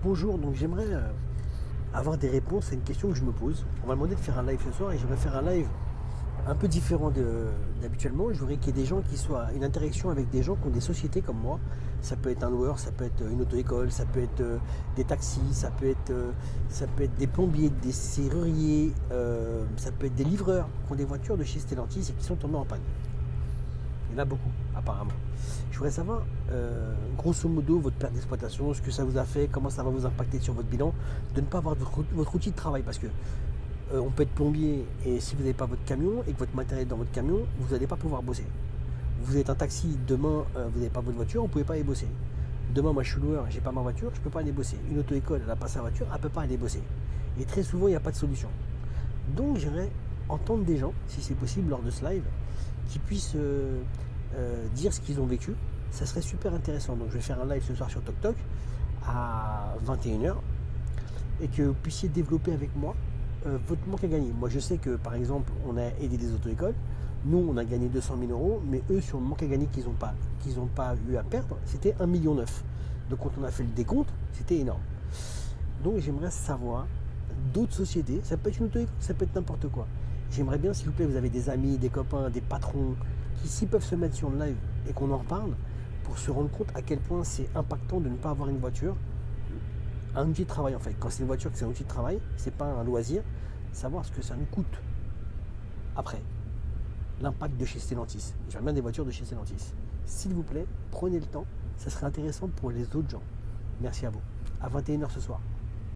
Bonjour, donc j'aimerais avoir des réponses à une question que je me pose. On m'a demandé de faire un live ce soir et j'aimerais faire un live un peu différent d'habituellement. Je voudrais qu'il y ait des gens qui soient une interaction avec des gens qui ont des sociétés comme moi. Ça peut être un loueur, ça peut être une auto-école, ça peut être des taxis, ça peut être des plombiers, des serruriers, ça peut être des livreurs qui ont des voitures de chez Stellantis et qui sont tombés en panne. Il y en a beaucoup, apparemment. Je voudrais savoir, grosso modo, votre perte d'exploitation, ce que ça vous a fait, comment ça va vous impacter sur votre bilan, de ne pas avoir votre outil de travail. Parce que on peut être plombier et si vous n'avez pas votre camion et que votre matériel est dans votre camion, vous n'allez pas pouvoir bosser. Vous êtes un taxi, demain, vous n'avez pas votre voiture, vous ne pouvez pas aller bosser. Demain, moi je suis loueur, j'ai pas ma voiture, je ne peux pas aller bosser. Une auto-école, elle n'a pas sa voiture, elle ne peut pas aller bosser. Et très souvent, il n'y a pas de solution. Donc j'aimerais entendre des gens, si c'est possible, lors de ce live, qui puissent dire ce qu'ils ont vécu. Ça serait super intéressant. Donc je vais faire un live ce soir sur TokTok à 21h et que vous puissiez développer avec moi votre manque à gagner. Moi je sais que par exemple on a aidé des auto-écoles, nous on a gagné 200 000 euros, mais eux sur le manque à gagner qu'ils n'ont pas eu à perdre, c'était 1,9 million. Donc quand on a fait le décompte, c'était énorme. Donc j'aimerais savoir d'autres sociétés, ça peut être une auto-école, ça peut être n'importe quoi. J'aimerais bien, s'il vous plaît, vous avez des amis, des copains, des patrons qui s'y peuvent se mettre sur le live et qu'on en reparle pour se rendre compte à quel point c'est impactant de ne pas avoir une voiture, un outil de travail en fait. Quand c'est une voiture, que c'est un outil de travail, c'est pas un loisir, savoir ce que ça nous coûte après. L'impact de chez Stellantis. J'aime bien des voitures de chez Stellantis. S'il vous plaît, prenez le temps, ça serait intéressant pour les autres gens. Merci à vous. À 21h ce soir.